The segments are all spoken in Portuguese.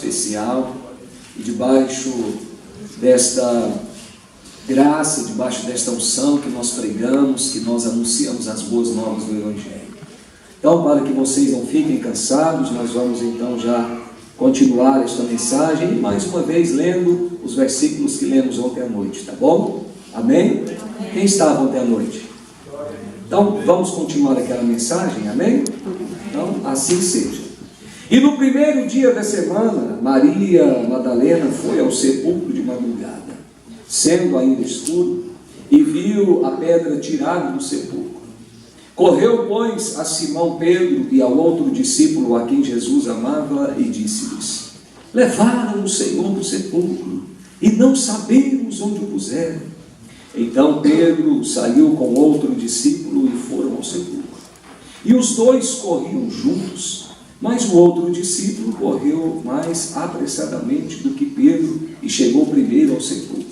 especial e debaixo desta graça, debaixo desta unção que nós pregamos, que nós anunciamos as boas novas do Evangelho. Então, para que vocês não fiquem cansados, nós vamos então já continuar esta mensagem e mais uma vez lendo os versículos que lemos ontem à noite, tá bom? Amém? Quem estava ontem à noite? Então, vamos continuar aquela mensagem, amém? Então, assim seja. E no primeiro dia da semana, Maria Madalena foi ao sepulcro de madrugada, sendo ainda escuro, e viu a pedra tirada do sepulcro. Correu, pois, a Simão Pedro e ao outro discípulo a quem Jesus amava e disse-lhes: levaram o Senhor do sepulcro e não sabemos onde o puseram. Então Pedro saiu com outro discípulo e foram ao sepulcro. E os dois corriam juntos, mas o outro discípulo correu mais apressadamente do que Pedro e chegou primeiro ao sepulcro.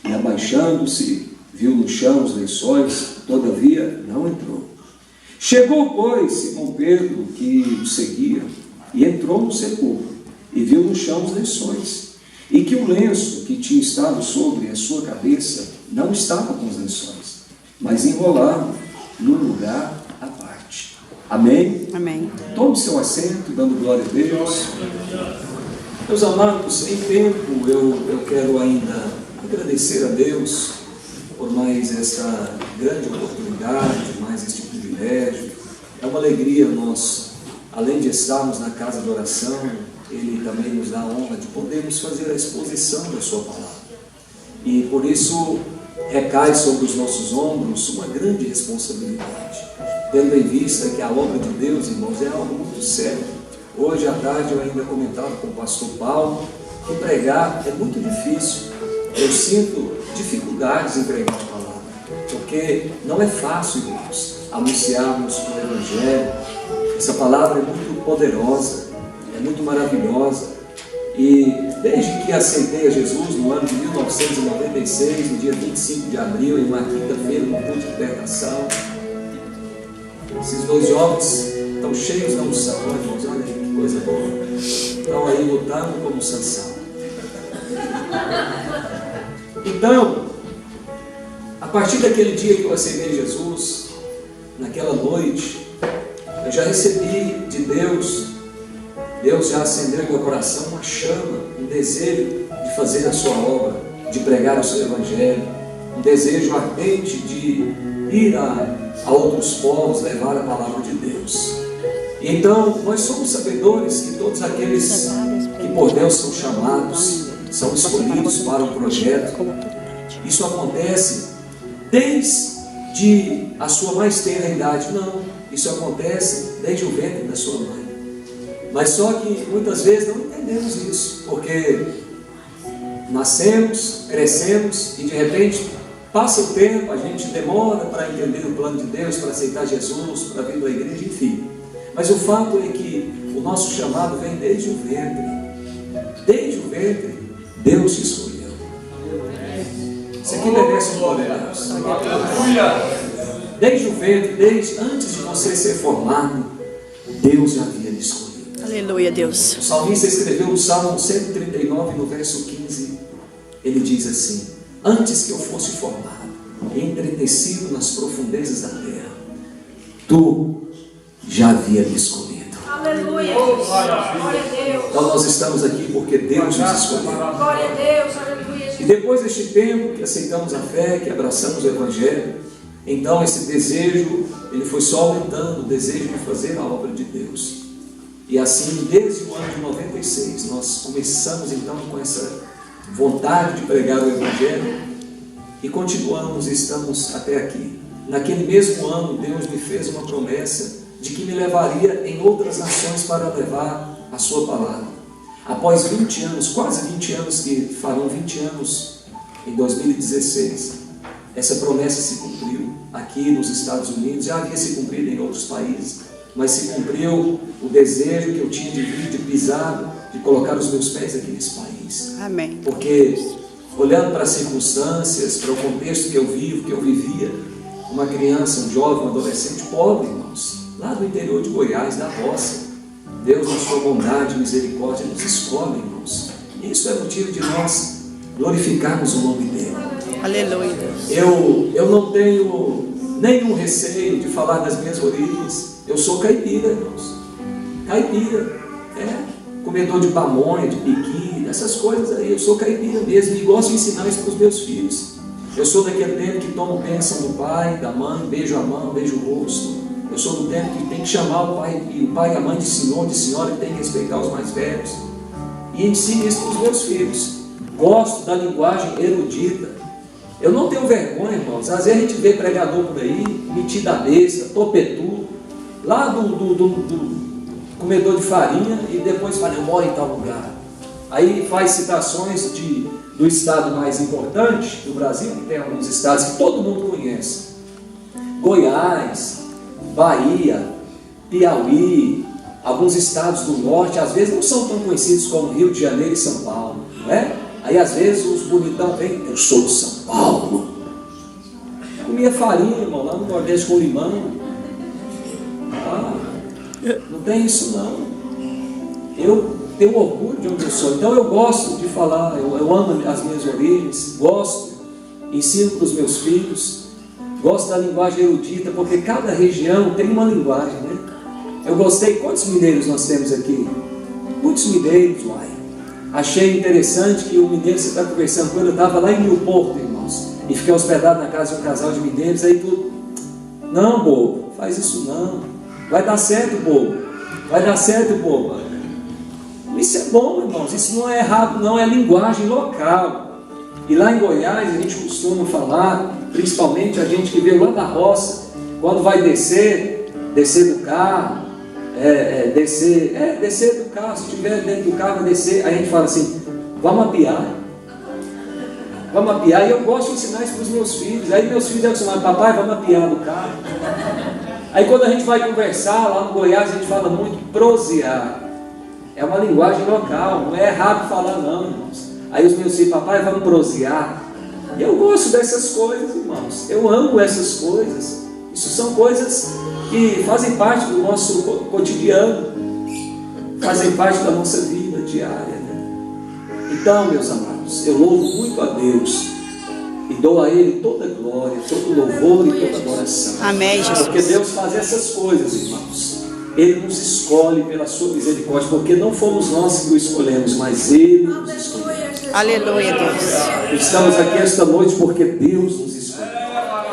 E abaixando-se, viu no chão os lençóis, todavia não entrou. Chegou, pois, Simão Pedro, que o seguia, e entrou no sepulcro, e viu no chão os lençóis, e que o lenço que tinha estado sobre a sua cabeça não estava com os lençóis, mas enrolado num lugar à parte. Amém? Amém. Tome seu assento, dando glória a Deus. Meus amados, em tempo eu quero ainda agradecer a Deus por mais esta grande oportunidade, mais este privilégio. É uma alegria nós, além de estarmos na casa de oração, Ele também nos dá a honra de podermos fazer a exposição da Sua palavra. E por isso recai sobre os nossos ombros uma grande responsabilidade, tendo em vista que a obra de Deus, irmãos, é algo muito sério. Hoje à tarde eu ainda comentava com o pastor Paulo que pregar é muito difícil. Eu sinto dificuldades em pregar a palavra, porque não é fácil, irmãos, anunciarmos o Evangelho. Essa palavra é muito poderosa, é muito maravilhosa. E desde que aceitei a Jesus no ano de 1996, no dia 25 de abril, em uma quinta-feira, no culto de libertação, esses dois jovens estão cheios da unção, irmãos, olha aí que coisa boa. Estão aí lutando como Sansão. Então, a partir daquele dia que eu aceitei Jesus, naquela noite, eu já recebi de Deus já acendeu em meu coração uma chama, um desejo de fazer a sua obra, de pregar o seu Evangelho, um desejo ardente de ir a outros povos, levar a palavra de Deus. Então, nós somos sabedores que todos aqueles que por Deus são chamados, são escolhidos para um projeto. Isso acontece desde a sua mais tenra idade. Não, isso acontece desde o ventre da sua mãe. Mas só que muitas vezes não entendemos isso, porque nascemos, crescemos e de repente passa o tempo, a gente demora para entender o plano de Deus, para aceitar Jesus, para vir para a igreja, enfim. Mas o fato é que o nosso chamado vem desde o ventre. Desde o ventre, Deus te escolheu. Isso aqui merece um glória a Deus. Desde o ventre, desde antes de você ser formado, Deus já havia lhe escolhido. Aleluia, Deus. O salmista escreveu no Salmo 139, no verso 15, ele diz assim: antes que eu fosse formado, entretecido nas profundezas da terra, tu já havia me escolhido. Aleluia. Glória a Deus. Então nós estamos aqui porque Deus nos escolheu. Glória a Deus. Aleluia. E depois deste tempo que aceitamos a fé, que abraçamos o Evangelho, então esse desejo, ele foi só aumentando, o desejo de fazer a obra de Deus. E assim, desde o ano de 96, nós começamos então com essa vontade de pregar o Evangelho e continuamos, estamos até aqui. Naquele mesmo ano, Deus me fez uma promessa de que me levaria em outras nações para levar a sua palavra. Após 20 anos, quase 20 anos, que farão 20 anos em 2016, essa promessa se cumpriu aqui nos Estados Unidos, já havia se cumprido em outros países, mas se cumpriu o desejo que eu tinha de vir, de pisar, de colocar os meus pés aqui nesse país. Amém. Porque, olhando para as circunstâncias, para o contexto que eu vivo, que eu vivia, uma criança, um jovem, um adolescente pobre, irmãos, lá do interior de Goiás, da roça, Deus, na sua bondade e misericórdia, nos escolhe isso é motivo de nós glorificarmos o nome dele. Aleluia, Deus. Eu não tenho nenhum receio de falar das minhas origens. Eu sou caipira, irmãos. Caipira, comedor de pamonha, de piqui, essas coisas aí. Eu sou caipira mesmo e gosto de ensinar isso para os meus filhos. Eu sou daquele tempo que tomo bênção do pai, da mãe, beijo a mão, beijo o rosto. Eu sou do tempo que tem que chamar o pai e a mãe de senhor, de senhora, que tem que respeitar os mais velhos. E ensino isso para os meus filhos. Gosto da linguagem erudita. Eu não tenho vergonha, irmãos. Às vezes a gente vê pregador por aí, metida besta, topetudo, lá do comedor de farinha, e depois fala, eu moro em tal lugar. Aí faz citações do estado mais importante do Brasil, que tem alguns estados que todo mundo conhece. Goiás, Bahia, Piauí, alguns estados do norte, às vezes não são tão conhecidos como Rio de Janeiro e São Paulo, não é? Aí às vezes os bonitão vêm, eu sou de São Paulo. Comia farinha, irmão, lá no Nordeste com limão. Não tem isso não. Eu tenho orgulho de onde eu sou. Então eu gosto de falar, eu amo as minhas origens, gosto, ensino para os meus filhos, gosto da linguagem erudita, porque cada região tem uma linguagem, né? Eu gostei, quantos mineiros nós temos aqui? Muitos mineiros, uai. Achei interessante que o mineiro, você está conversando com ele, eu estava lá em Rio Porto, irmãos, e fiquei hospedado na casa de um casal de mineiros, aí tudo, não, bobo, faz isso não, vai dar certo, bobo, vai dar certo, bobo. Isso é bom, irmãos, isso não é errado, não, é linguagem local. E lá em Goiás a gente costuma falar, principalmente a gente que veio lá da roça, quando vai descer do carro, descer do carro, se estiver dentro do carro, descer, aí a gente fala assim, vamos apiar, e eu gosto de ensinar isso para os meus filhos. Aí meus filhos acostumam, papai, vamos apiar do carro. Aí quando a gente vai conversar lá no Goiás, a gente fala muito prosear, é uma linguagem local, não é errado falar não, irmãos. Aí os meus filhos, papai, vamos prosear. E eu gosto dessas coisas, irmãos, eu amo essas coisas. Isso são coisas que fazem parte do nosso cotidiano, fazem parte da nossa vida diária, né? Então, meus amados, eu louvo muito a Deus e dou a Ele toda a glória, todo louvor e toda adoração. Amém, Jesus. Porque Deus faz essas coisas, irmãos. Ele nos escolhe pela sua misericórdia, porque não fomos nós que o escolhemos, mas Ele nos escolheu. Aleluia, Deus. Estamos aqui esta noite porque Deus nos escolheu.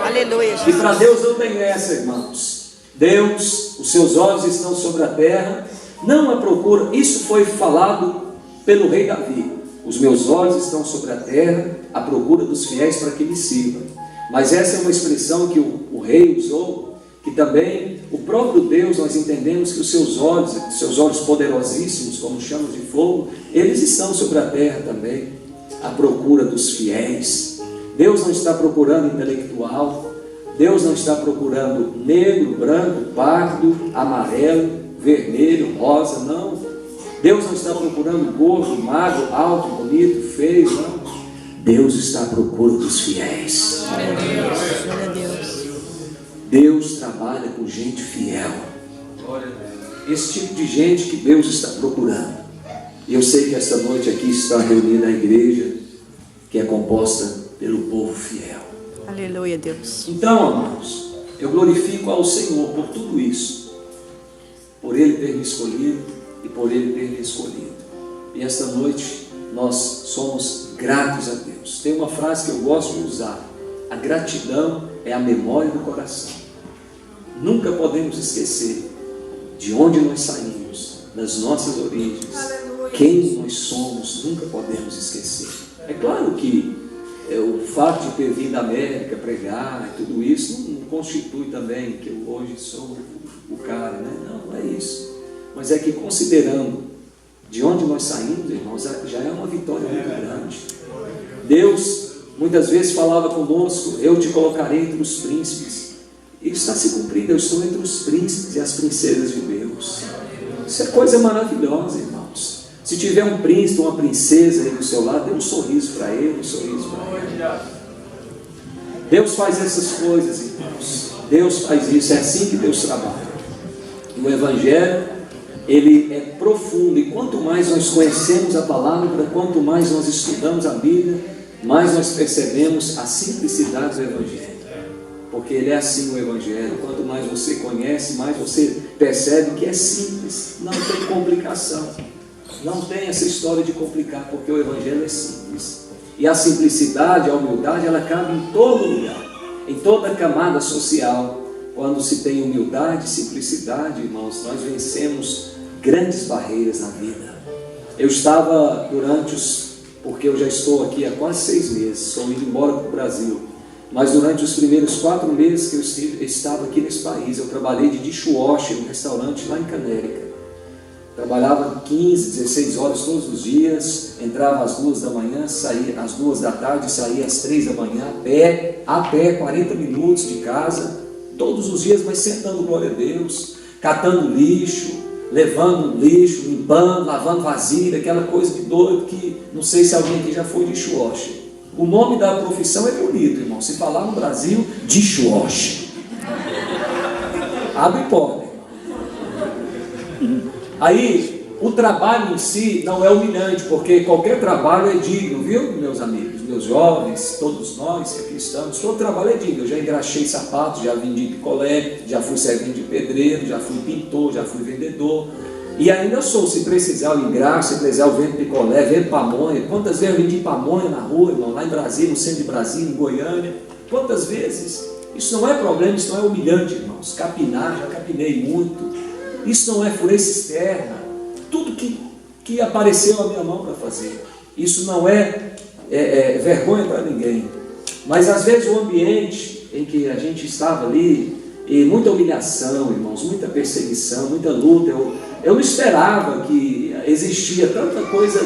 Aleluia, Jesus. E para Deus não tem essa, irmãos. Deus, os seus olhos estão sobre a terra, não a procura. Isso foi falado pelo rei Davi. Os meus olhos estão sobre a terra, à procura dos fiéis para que me sirvam. Mas essa é uma expressão que o rei usou, que também o próprio Deus, nós entendemos que os seus olhos poderosíssimos, como chamas de fogo, eles estão sobre a terra também, à procura dos fiéis. Deus não está procurando intelectual, Deus não está procurando negro, branco, pardo, amarelo, vermelho, rosa, não. Deus não está procurando gordo, magro, alto, bonito, feio, não. Deus está à procura dos fiéis. Deus trabalha com gente fiel. Esse tipo de gente que Deus está procurando. E eu sei que esta noite aqui está reunida a igreja, que é composta pelo povo fiel. Aleluia, Deus. Então, amados, eu glorifico ao Senhor por tudo isso, por Ele ter me escolhido e por Ele ter me escolhido. E esta noite nós somos gratos a Deus. Tem uma frase que eu gosto de usar: a gratidão é a memória do coração. Nunca podemos esquecer de onde nós saímos, das nossas origens, quem nós somos, nunca podemos esquecer. É claro que o fato de ter vindo da América pregar e tudo isso não constitui também que eu hoje sou o cara, né? Não é isso. Mas é que considerando de onde nós saímos, irmãos, já é uma vitória muito grande. Deus muitas vezes falava conosco: eu te colocarei entre os príncipes. Isso está se cumprindo, eu estou entre os príncipes e as princesas de Deus. Isso é coisa maravilhosa, irmãos. Se tiver um príncipe, uma princesa aí do seu lado, dê um sorriso para ele, um sorriso para ele. Deus faz essas coisas, irmãos. Deus faz isso, é assim que Deus trabalha. No Evangelho, ele é profundo, e quanto mais nós conhecemos a palavra, quanto mais nós estudamos a Bíblia, mais nós percebemos a simplicidade do Evangelho. Porque ele é assim o Evangelho, quanto mais você conhece, mais você percebe que é simples, não tem complicação, não tem essa história de complicar, porque o Evangelho é simples. E a simplicidade, a humildade, ela cabe em todo lugar, em toda camada social. Quando se tem humildade, simplicidade, irmãos, nós vencemos grandes barreiras na vida. Eu estava porque eu já estou aqui há quase 6 meses, estou indo embora para o Brasil, mas durante os primeiros 4 meses que eu estava aqui nesse país, eu trabalhei de dishwasher no restaurante lá em Canérica. Trabalhava 15, 16 horas todos os dias, entrava às 2 da manhã, saía às 2 da tarde, saía às 3 da manhã, a pé 40 minutos de casa, todos os dias, mas sempre dando glória a Deus, catando lixo, levando lixo, limpando, lavando vasilha, aquela coisa de doido que não sei se alguém aqui já foi dishwasher. O nome da profissão é bonito, irmão. Se falar no Brasil, dishwasher. Abre porta. Aí, o trabalho em si não é humilhante, porque qualquer trabalho é digno, viu, meus amigos, meus jovens, todos nós que aqui estamos, todo trabalho é digno. Eu já engraxei sapatos, já vendi picolé, já fui servente de pedreiro, já fui pintor, já fui vendedor, e ainda sou, se precisar, eu engraxo, se precisar, eu vendo picolé, vendo pamonha. Quantas vezes eu vendi pamonha na rua, irmão, lá em Brasília, no centro de Brasília, em Goiânia, quantas vezes? Isso não é problema, isso não é humilhante, irmãos. Capinar, já capinei muito. Isso não é furei cisterna, tudo que apareceu à minha mão para fazer. Isso não é vergonha para ninguém. Mas às vezes o ambiente em que a gente estava ali, e muita humilhação, irmãos, muita perseguição, muita luta. Eu não esperava que existia tanta coisa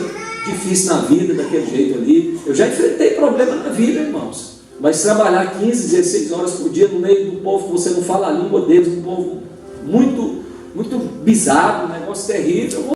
difícil na vida daquele jeito ali. Eu já enfrentei problema na vida, irmãos. Mas trabalhar 15, 16 horas por dia no meio do povo que você não fala a língua deles, um povo muito bizarro, um negócio terrível.